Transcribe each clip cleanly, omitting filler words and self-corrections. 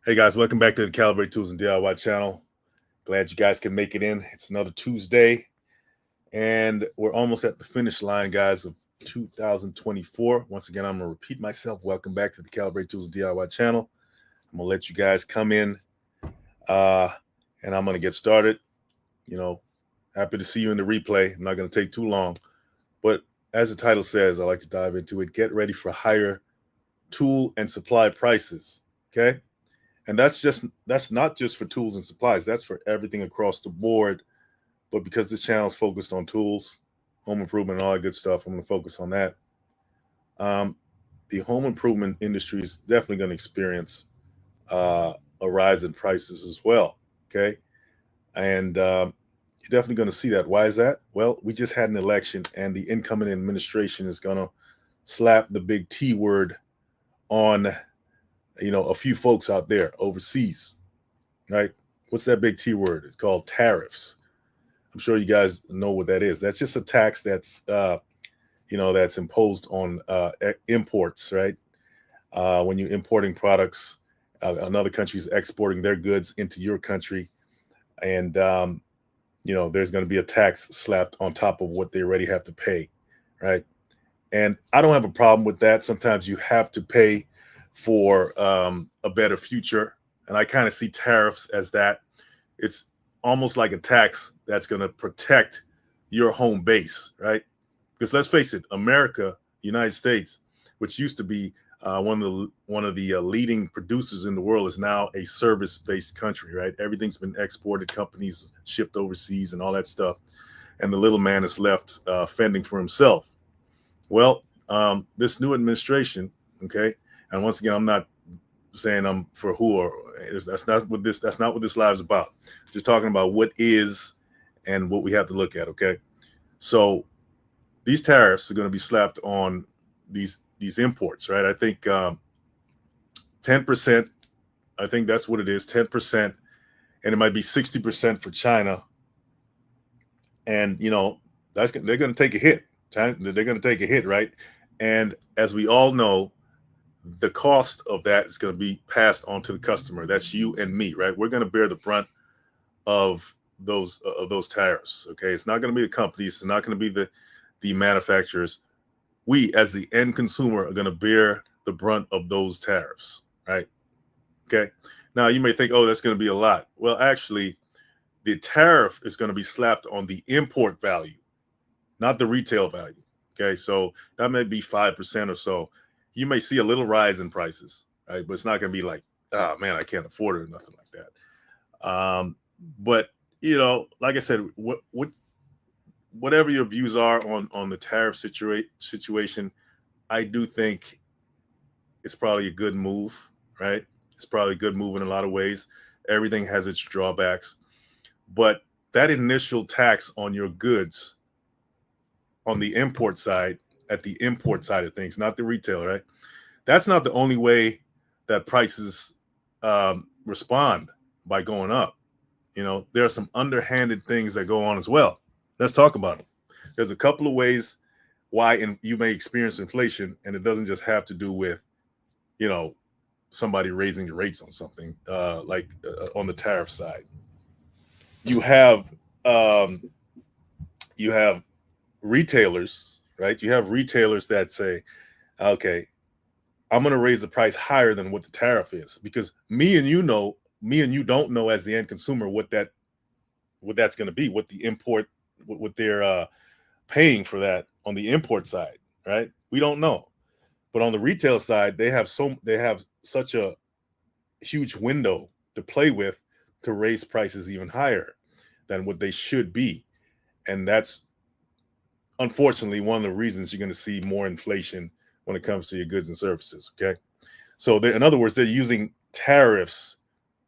Hey guys, welcome back to the Calibrate Tools and DIY channel. Glad you guys can make it in. It's another Tuesday, and we're almost at the finish line, guys, of 2024. Once again, I'm gonna repeat myself. Welcome back to the Calibrate Tools and DIY channel. I'm gonna let you guys come in, uh, and I'm gonna get started. You know, happy to see you in the replay. I'm not gonna take too long, but as the title says, I like to dive into it. Get ready for higher tool and supply prices. Okay. And that's not just for tools and supplies. That's for everything across the board. But because this channel is focused on tools, home improvement, and all that good stuff, I'm going to focus on that. The home improvement industry is definitely going to experience a rise in prices as well. Okay, and you're definitely going to see that. Why is that? Well, we just had an election, and the incoming administration is going to slap the big T word on a few folks out there overseas, right? What's that big T word? It's called tariffs. I'm sure you guys know what that is. That's just a tax that's imposed on imports, right? When you're importing products, another country is exporting their goods into your country, and there's going to be a tax slapped on top of what they already have to pay, right? And I don't have a problem with that. Sometimes you have to pay for a better future, and I kind of see tariffs as that. It's almost like a tax that's going to protect your home base, right? Because let's face it, America, United States, which used to be one of the leading producers in the world, is now a service-based country, right? Everything's been exported, companies shipped overseas, and all that stuff, and the little man is left fending for himself. Well, this new administration, okay, and once again, I'm not saying I'm for who or that's not what this live is about. Just talking about what is and what we have to look at. Okay, so these tariffs are going to be slapped on these imports, right? I think 10%. I think that's what it is, 10%, and it might be 60% for China. And they're going to take a hit. China, they're going to take a hit, right? And as we all know, the cost of that is going to be passed on to the customer. That's you and me, right? We're going to bear the brunt of those tariffs. Okay, it's not going to be the companies. It's not going to be the manufacturers. We, as the end consumer, are going to bear the brunt of those tariffs, right? Okay. Now you may think, oh, that's going to be a lot. Well, actually, the tariff is going to be slapped on the import value, not the retail value. Okay, so that may be 5% or so. You may see a little rise in prices, right? But it's not going to be like, oh man, I can't afford it or nothing like that. But like I said, whatever your views are on the tariff situation, I do think it's probably a good move, right? It's probably a good move in a lot of ways. Everything has its drawbacks, but that initial tax on your goods on the import side, at the import side of things, not the retail, right? That's not the only way that prices respond by going up. There are some underhanded things that go on as well. Let's talk about them. There's a couple of ways why you may experience inflation, and it doesn't just have to do with, somebody raising the rates on something like on the tariff side. You have um, you have retailers, right? You have retailers that say, okay, I'm going to raise the price higher than what the tariff is, because me and you don't know as the end consumer what that's going to be, what the import, what they're paying for that on the import side, right? We don't know. But on the retail side, they have such a huge window to play with to raise prices even higher than what they should be. And that's unfortunately one of the reasons you're going to see more inflation when it comes to your goods and services. Okay. So in other words, they're using tariffs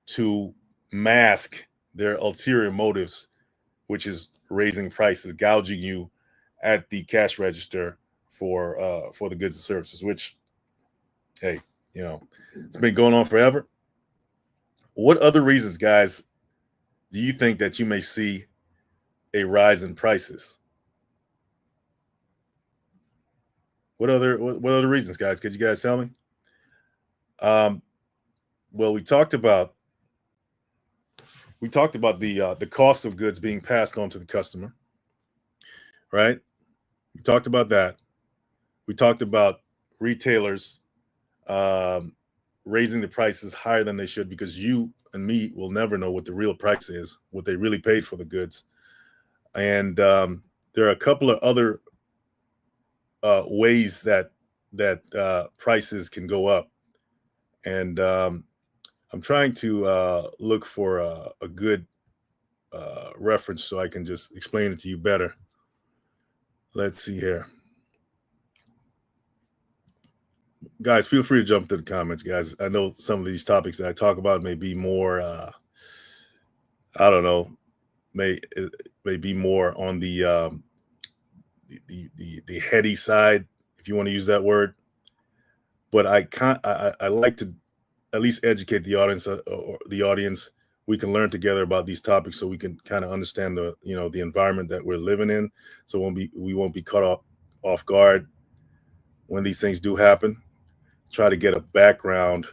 to mask their ulterior motives, which is raising prices, gouging you at the cash register for the goods and services. Which, hey, it's been going on forever. What other reasons, guys, do you think that you may see a rise in prices? What other reasons, guys? Could you guys tell me? Um, Well, we talked about the cost of goods being passed on to the customer, right? We talked about that. We talked about retailers um, raising the prices higher than they should because you and me will never know what the real price is, what they really paid for the goods. And there are a couple of other ways that prices can go up. And I'm trying to look for a good reference so I can just explain it to you better. Let's see here. Guys, feel free to jump to the comments, guys. I know some of these topics that I talk about may be more, I don't know, may may be more on the heady side, if you want to use that word. But I like to at least educate the audience or the audience. We can learn together about these topics so we can kind of understand the environment that we're living in, so we won't be caught off guard when these things do happen. Try to get a background,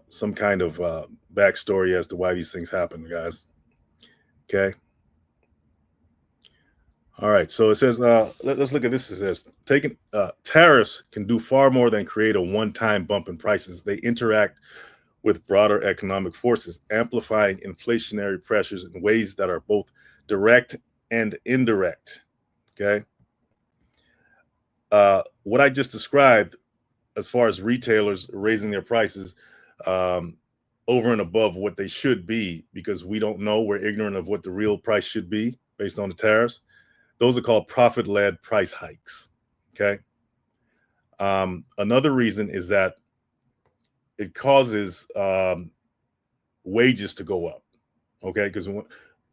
some kind of backstory as to why these things happen, guys. Okay. All right. So it says, let's look at this. It says, taking tariffs can do far more than create a one-time bump in prices. They interact with broader economic forces, amplifying inflationary pressures in ways that are both direct and indirect. Okay. What I just described, as far as retailers raising their prices um, over and above what they should be, because we don't know, we're ignorant of what the real price should be based on the tariffs. Those are called profit-led price hikes. Okay. Another reason is that it causes wages to go up. Okay, because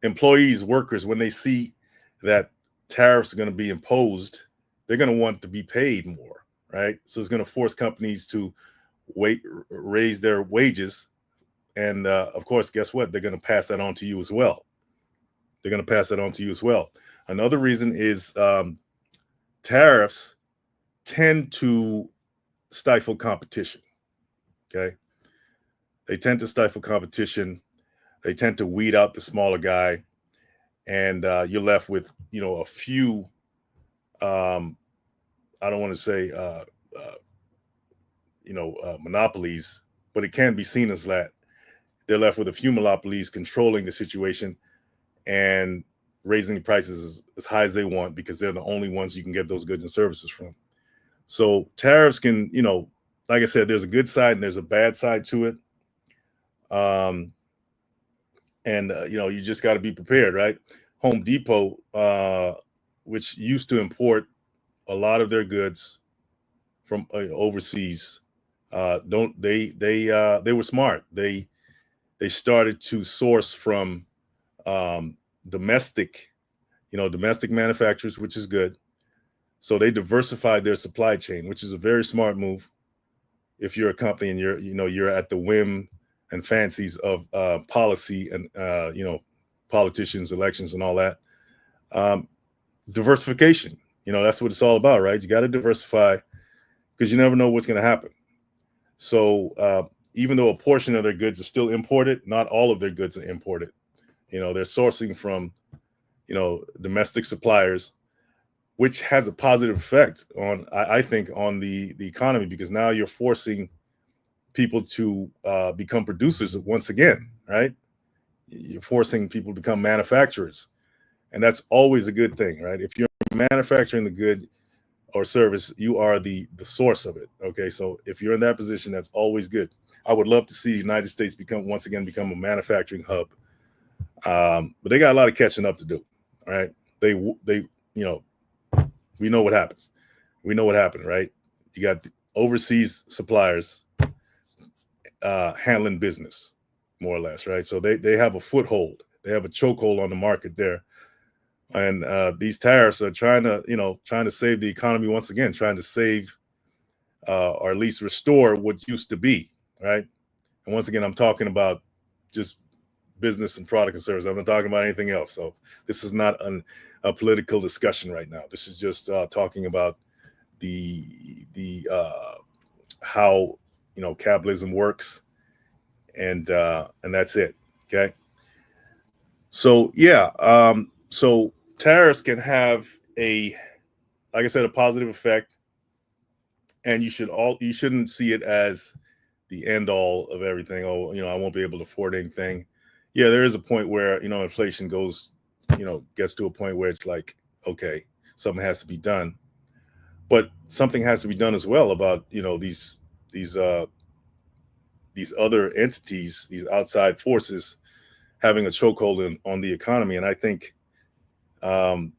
employees, workers, when they see that tariffs are going to be imposed, they're going to want to be paid more, right? So it's going to force companies to raise their wages, and of course, guess what? They're going to pass that on to you as well. They're going to pass that on to you as well. Another reason is tariffs tend to stifle competition. Okay, they tend to stifle competition. They tend to weed out the smaller guy, and you're left with a few. Um, I don't want to say uh, monopolies, but it can be seen as that. They're left with a few monopolies controlling the situation and raising the prices as high as they want because they're the only ones you can get those goods and services from. So tariffs can, like I said, there's a good side and there's a bad side to it. And you just got to be prepared, right? Home Depot, which used to import a lot of their goods from overseas, don't they were smart. They started to source from domestic manufacturers, which is good. So they diversified their supply chain, which is a very smart move. If you're a company and you're at the whim and fancies of policy and politicians, elections, and all that. Diversification, that's what it's all about, right? You got to diversify because you never know what's going to happen. So even though a portion of their goods are still imported, not all of their goods are imported. They're sourcing from domestic suppliers, which has a positive effect on, I think, on the economy, because now you're forcing people to become producers once again, right? You're forcing people to become manufacturers, and that's always a good thing, right? If you're manufacturing the good or service, you are the source of it. Okay, so if you're in that position, that's always good. I would love to see the United States become a manufacturing hub, but they got a lot of catching up to do. All right, they we know what happens. We know what happened, right? You got the overseas suppliers handling business, more or less, right? So they have a foothold. They have a chokehold on the market there, and these tariffs are trying to save the economy once again, trying to save or at least restore what used to be, right? And once again, I'm talking about just business and product and service. I'm not talking about anything else. So this is not a political discussion right now. This is just talking about the how capitalism works, and that's it. Okay. So yeah, so tariffs can have like I said, a positive effect, and you shouldn't see it as the end all of everything. Oh, I won't be able to afford anything. Yeah, there is a point where inflation gets to a point where it's like, okay, something has to be done, but something has to be done as well about these uh these other entities, these outside forces having a chokehold on the economy. And I think um,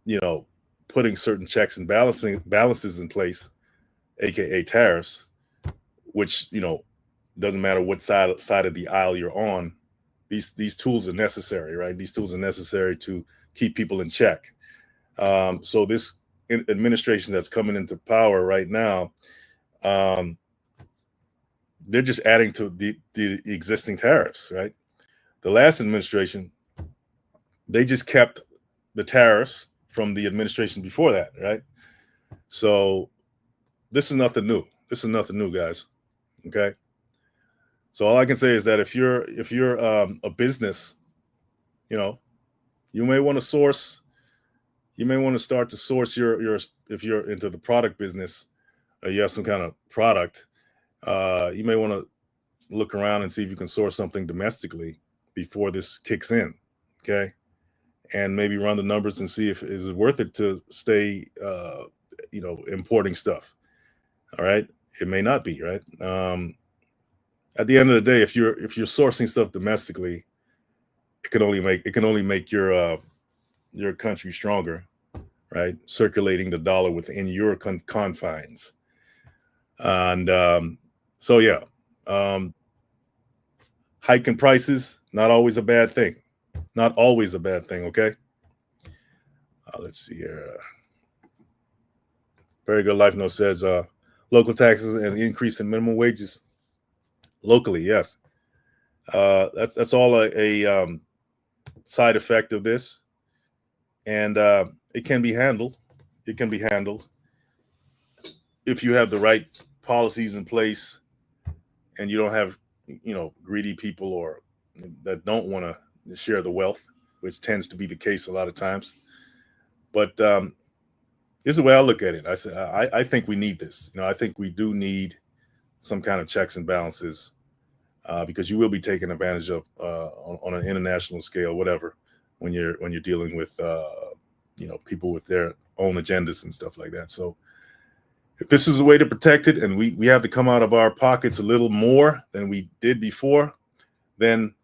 you know, putting certain checks and balances in place, aka tariffs, which doesn't matter what side of the aisle you're on. These tools are necessary, right? These tools are necessary to keep people in check. So this administration that's coming into power right now, um, they're just adding to the existing tariffs, right? The last administration, they just kept the tariffs from the administration before that, right? So this is nothing new. This is nothing new, guys. Okay. So all I can say is that if you're a business, you know, you may want to source. You may want to start to source your if you're into the product business, or you have some kind of product. You may want to look around and see if you can source something domestically before this kicks in. Okay, and maybe run the numbers and see if is it worth it to stay, importing stuff. All right, it may not be, right. At the end of the day, if you're sourcing stuff domestically, it can only make your country stronger, right? Circulating the dollar within your confines, and so yeah, um, hiking prices not always a bad thing, not always a bad thing. Okay, let's see here. Very good life note says local taxes and increase in minimum wages locally. Yes, that's all a side effect of this, and it can be handled. It can be handled if you have the right policies in place, and you don't have greedy people or that don't want to share the wealth, which tends to be the case a lot of times. But this is the way I look at it. I think we need this. I think we do need some kind of checks and balances, because you will be taken advantage of on an international scale, whatever, when you're dealing with people with their own agendas and stuff like that. So if this is a way to protect it, and we have to come out of our pockets a little more than we did before, then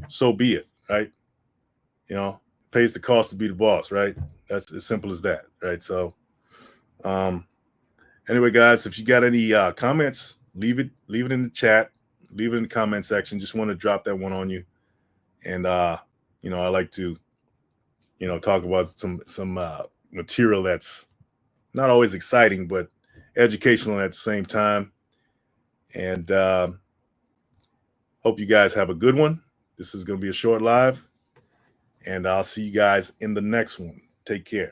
so be it, right? Pays the cost to be the boss, right? That's as simple as that, right? So um anyway, guys, if you got any comments, leave it in the chat, leave it in the comment section. Just want to drop that one on you. And I like to talk about some material that's not always exciting, but educational at the same time. And hope you guys have a good one. This is going to be a short live, and I'll see you guys in the next one. Take care.